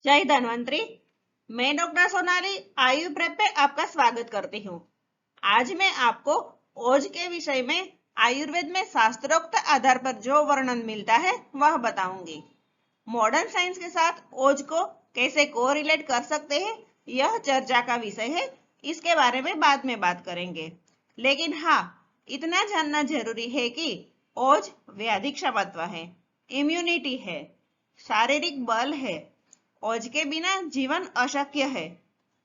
जय धन्वंतरी। मैं डॉक्टर सोनाली आयु प्रेप पे आपका स्वागत करती हूँ। आज मैं आपको ओज के विषय में आयुर्वेद में शास्त्रोक्त आधार पर जो वर्णन मिलता है वह बताऊंगी। मॉडर्न साइंस के साथ ओज को कैसे कोरिलेट कर सकते हैं यह चर्चा का विषय है। इसके बारे में बाद में बात करेंगे, लेकिन हाँ, इतना जानना जरूरी है कि ओज व्याधि क्षमत्व है, इम्यूनिटी है, शारीरिक बल है। ओज के बिना जीवन अशक्य है।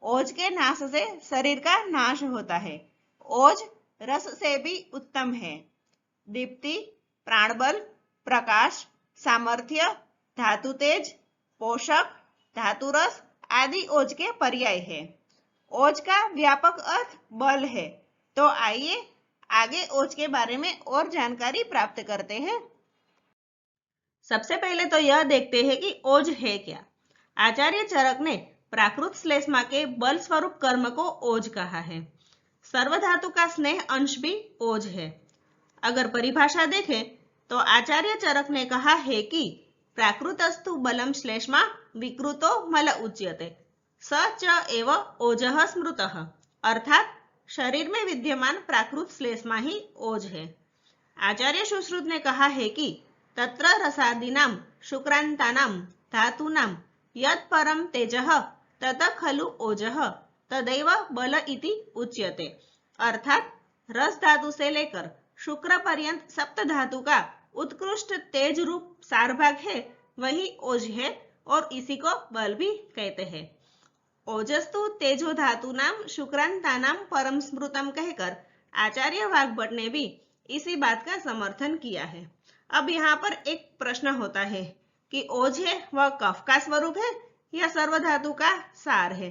ओज के नाश से शरीर का नाश होता है। ओज रस से भी उत्तम है। दीप्ति, प्राणबल, प्रकाश, सामर्थ्य, धातु तेज, पोषक, धातु रस आदि ओज के पर्याय है। ओज का व्यापक अर्थ बल है। तो आइए आगे ओज के बारे में और जानकारी प्राप्त करते हैं। सबसे पहले तो यह देखते हैं कि ओज है क्या। आचार्य चरक ने प्राकृत श्लेष्मा के बल स्वरूप कर्म को ओज कहा है। सर्वधातु का स्नेह अंश भी ओज है। अगर परिभाषा देखें तो आचार्य चरक ने कहा है कि प्राकृतस्तु बलम श्लेष्मा विकृतो मल उच्यते स च एव ओजः स्मृतः, अर्थात शरीर में विद्यमान प्राकृत श्लेष्मा ही ओज है। आचार्य सुश्रुत ने कहा है कि तत्र रसादीनां शुक्रांतानां धातूनां यत् परम तेजः तत खलु ओजः तदैव बल इति उच्यते, अर्थात रस धातु से लेकर शुक्र पर्यंत सप्त धातु का उत्कृष्ट तेज रूप सार भाग है, वही ओज है और इसी को बल भी कहते हैं। ओजस्तु तेजो धातु नाम शुक्रांतानां परम स्मृतम कहकर आचार्य वाग्भट ने भी इसी बात का समर्थन किया है। अब यहाँ पर एक प्रश्न होता है कि ओज है वह कफ का स्वरूप है या सर्वधातु का सार है।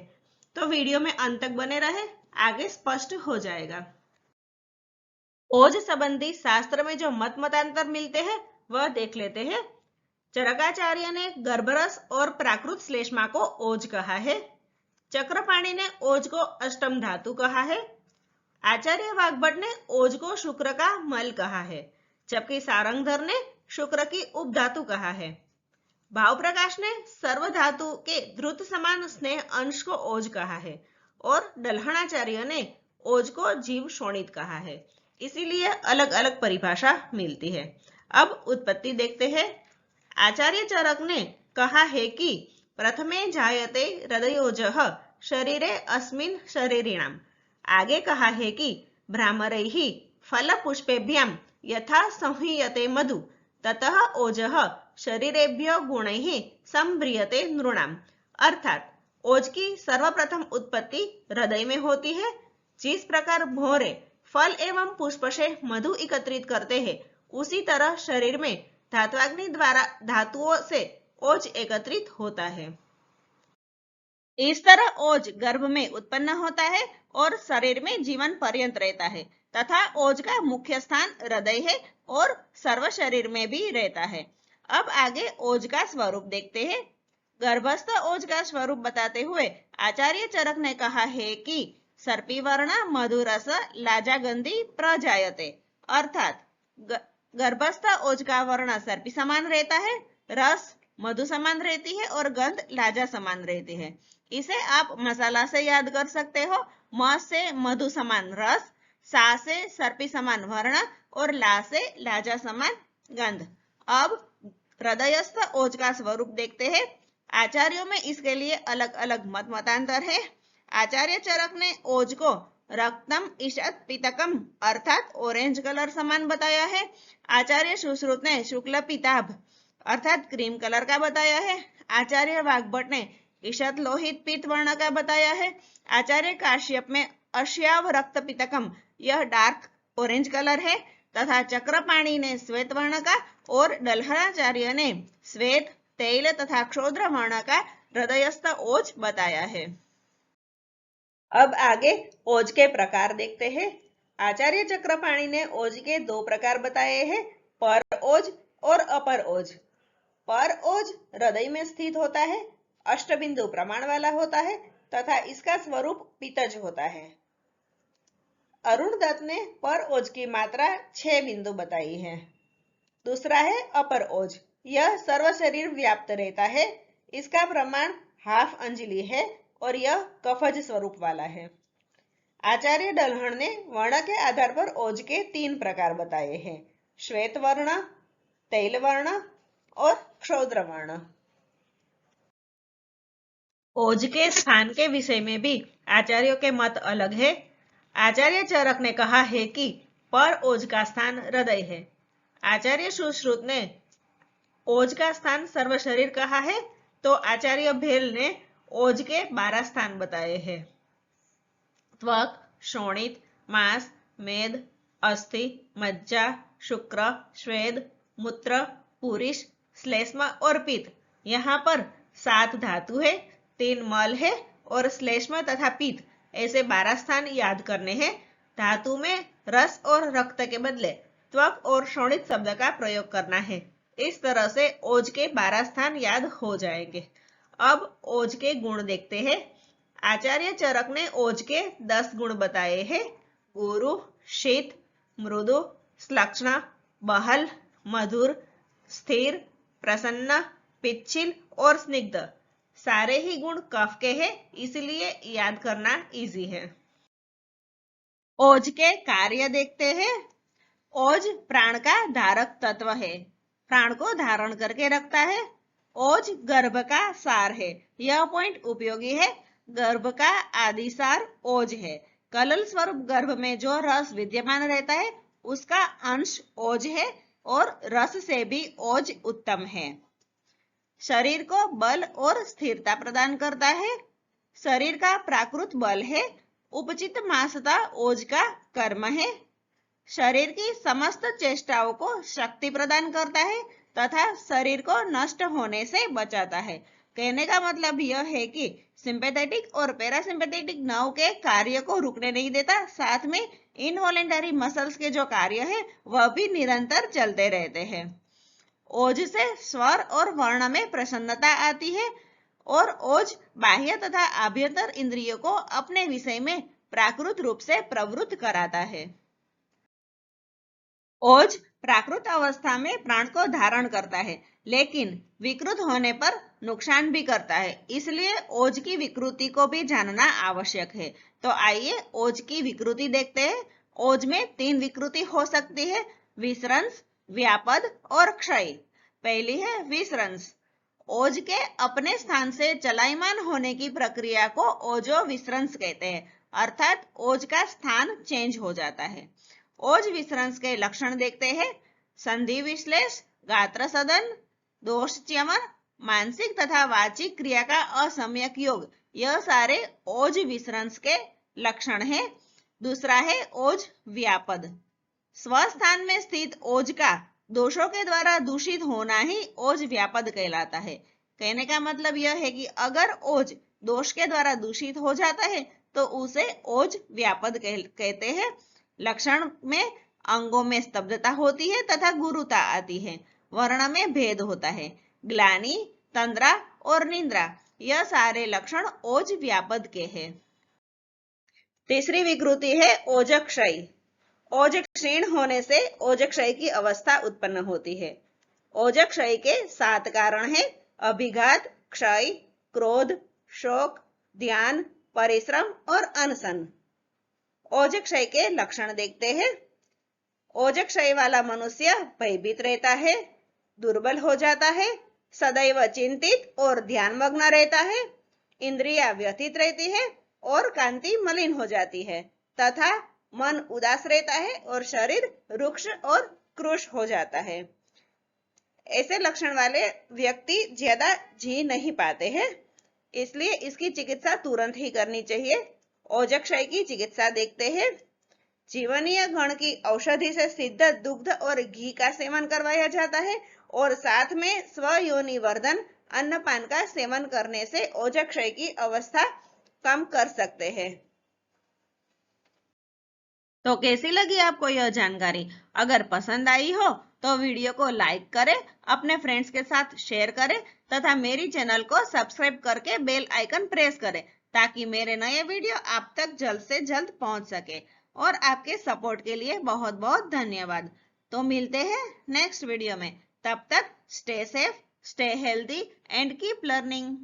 तो वीडियो में अंत तक बने रहे, आगे स्पष्ट हो जाएगा। ओज संबंधी शास्त्र में जो मतांतर मिलते हैं वह देख लेते हैं। चरकाचार्य ने गर्भरस और प्राकृत श्लेष्मा को ओज कहा है। चक्रपाणी ने ओज को अष्टम धातु कहा है। आचार्य वाग्भट ने ओज को शुक्र का मल कहा है, जबकि सारंगधर ने शुक्र की उपधातु कहा है। भाव प्रकाश ने सर्वधातु के ध्रुत समान स्नेह अंश को ओज कहा है और डल्हणाचार्य ने ओज को जीव शोणित कहा है। इसीलिए अलग अलग परिभाषा मिलती है। अब उत्पत्ति देखते हैं। आचार्य चरक ने कहा है कि प्रथमे जायते हृदयोजः शरीरे अस्मिन् शरीरिणाम। आगे कहा है कि भ्रामरैः फलपुष्पेभ्यां यथा संहीयते मधु ततः ओजः शरीरेभ्यो गुणैः संभ्रियते नृणाम, अर्थात ओज की सर्वप्रथम उत्पत्ति हृदय में होती है। जिस प्रकार भौरे फल एवं पुष्प से मधु एकत्रित करते हैं, उसी तरह शरीर में धात्वाग्नि द्वारा धातुओं से ओज एकत्रित होता है। इस तरह ओज गर्भ में उत्पन्न होता है और शरीर में जीवन पर्यंत रहता है तथा ओज का मुख्य स्थान हृदय है और सर्व शरीर में भी रहता है। अब आगे ओज का स्वरूप देखते हैं। गर्भस्थ ओज का स्वरूप बताते हुए आचार्य चरक ने कहा है कि सर्पी वर्ण मधुरस लाजागंधी प्रजायते, अर्थात गर्भस्थ ओज का वर्ण सर्पी समान रहता है, रस मधु समान रहती है और गंध लाजा समान रहती है। इसे आप मसाला से याद कर सकते हो। म से मधु समान रस, सा से सर्पी समान वर्ण और ला से लाजा समान गंध। अब हृदयस्थ ओज का स्वरूप देखते हैं। आचार्यों में इसके लिए अलग अलग मतांतर है। आचार्य चरक ने ओज को रक्तम ईशत पितकम अर्थात ऑरेंज कलर समान बताया है। आचार्य सुश्रुत ने शुक्ल पीताभ अर्थात क्रीम कलर का बताया है। आचार्य वाग्भट ने ईशत लोहित पीत वर्ण का बताया है। आचार्य काश्यप में अश्याव रक्त पितकम यह डार्क ऑरेंज कलर है तथा चक्रपाणी ने श्वेत वर्ण का और डल्हणाचार्य ने श्वेत, तैल तथा क्षौद्र वर्ण का हृदयस्थ ओज बताया है। अब आगे ओज के प्रकार देखते हैं। आचार्य चक्रपाणी ने ओज के दो प्रकार बताए हैं, पर ओज और अपर ओज। पर ओज हृदय में स्थित होता है, अष्टबिंदु प्रमाण वाला होता है तथा इसका स्वरूप पित्तज होता है। अरुण दत्त ने पर ओज की मात्रा 6 बिंदु बताई है। दूसरा है अपर ओज, यह सर्व शरीर व्याप्त रहता है। इसका प्रमाण हाफ अंजलि है और यह कफज स्वरूप वाला है। आचार्य डल्हण ने वर्ण के आधार पर ओज के 3 प्रकार बताए हैं, श्वेत वर्ण, तैल वर्ण और क्षौद्र वर्ण। ओज के स्थान के विषय में भी आचार्यों के मत अलग है। आचार्य चरक ने कहा है कि पर ओज का स्थान हृदय है। आचार्य सुश्रुत ने ओज का स्थान सर्व शरीर कहा है, तो आचार्य भेल ने ओज के 12 स्थान बताए हैं। त्वक, शोणित, मांस, मेद, अस्थि, मज्जा, शुक्र, स्वेद, मूत्र, पुरुष, श्लेष्म और पित्त। यहाँ पर 7 धातु है, 3 मल है और श्लेष्म तथा पित्त ऐसे 12 स्थान याद करने हैं। धातु में रस और रक्त के बदले त्वक और शोणित शब्द का प्रयोग करना है। इस तरह से ओज के 12 स्थान याद हो जाएंगे। अब ओज के गुण देखते हैं। आचार्य चरक ने ओज के 10 गुण बताए हैं। गुरु, शीत, मृदु, श्लक्षण, बहल, मधुर, स्थिर, प्रसन्न, पिच्छिल और स्निग्ध। सारे ही गुण कफ के हैं, इसलिए याद करना इजी है। ओज के कार्य देखते हैं। ओज प्राण का धारक तत्व है, प्राण को धारण करके रखता है। ओज गर्भ का सार है, यह पॉइंट उपयोगी है। गर्भ का आदिसार ओज है। कलल स्वरूप गर्भ में जो रस विद्यमान रहता है उसका अंश ओज है और रस से भी ओज उत्तम है। शरीर को बल और स्थिरता प्रदान करता है। शरीर का प्राकृत बल है। उपचित मासता ओज का कर्म है। शरीर की समस्त चेष्टाओं को शक्ति प्रदान करता है तथा शरीर को नष्ट होने से बचाता है। कहने का मतलब यह है कि सिंपैथेटिक और पैरासिम्पैथेटिक नर्व के कार्य को रुकने नहीं देता, साथ में इनवॉलेंटरी मसल्स के जो कार्य है वह भी निरंतर चलते रहते हैं। ओज से स्वर और वर्ण में प्रसन्नता आती है और ओज बाह्य तथा आभ्यंतर इंद्रियों को अपने विषय में प्राकृत रूप से प्रवृत्त कराता है। ओज प्राकृत अवस्था में प्राण को धारण करता है, लेकिन विकृत होने पर नुकसान भी करता है, इसलिए ओज की विकृति को भी जानना आवश्यक है। तो आइए ओज की विकृति देखते हैं। ओज में 3 विकृति हो सकती है, विसृंस, व्यापद और क्षय। पहली है विसृंस। ओज के अपने स्थान से चलायमान होने की प्रक्रिया को ओजो विसृंस कहते हैं, अर्थात ओज का स्थान चेंज हो जाता है। ओज विसृंस के लक्षण देखते हैं। संधि विश्लेष, गात्र सदन, दोष च्यवन, मानसिक तथा वाचिक क्रिया का असम्यक योग, यह सारे ओज विसृंस के लक्षण हैं। दूसरा है ओज व्यापद। स्वस्थान में स्थित ओज का दोषों के द्वारा दूषित होना ही ओज व्यापद कहलाता है। कहने का मतलब यह है कि अगर ओज दोष के द्वारा दूषित हो जाता है तो उसे ओज व्यापद कहते हैं। लक्षण में अंगों में स्तब्धता होती है तथा गुरुता आती है। वर्ण में भेद होता है। ग्लानि, तंद्रा और निंद्रा, यह सारे लक्षण ओज व्यापद के हैं। तीसरी विकृति है ओजक्षय। ओज क्षीण होने से ओजक्षय की अवस्था उत्पन्न होती है। ओजक्षय के 7 कारण हैं: अभिघात, क्षय, क्रोध, शोक, ध्यान, परिश्रम और अनशन। ओजक्षय के लक्षण देखते हैं। ओजक्षय वाला मनुष्य भयभीत रहता है, दुर्बल हो जाता है, सदैव चिंतित और ध्यानमग्न रहता है, इंद्रियां व्यथित रहती है और कांति मलिन हो जाती है तथा मन उदास रहता है और शरीर रुक्ष और कृश हो जाता है। ऐसे लक्षण वाले व्यक्ति ज्यादा जी नहीं पाते हैं, इसलिए इसकी चिकित्सा तुरंत ही करनी चाहिए। ओजक्षय की चिकित्सा देखते हैं। जीवनीय गण की औषधि से सिद्ध दुग्ध और घी का सेवन करवाया जाता है और साथ में स्वयोनिवर्धन अन्नपान का सेवन करने से ओजक्षय की अवस्था कम कर सकते हैं। तो कैसी लगी आपको यह जानकारी? अगर पसंद आई हो तो वीडियो को लाइक करें, अपने फ्रेंड्स के साथ शेयर करें तथा मेरी चैनल को सब्सक्राइब करके बेल आइकन प्रेस करें ताकि मेरे नए वीडियो आप तक जल्द से जल्द पहुंच सके। और आपके सपोर्ट के लिए बहुत बहुत धन्यवाद। तो मिलते हैं नेक्स्ट वीडियो में। तब तक stay safe, stay healthy and keep learning.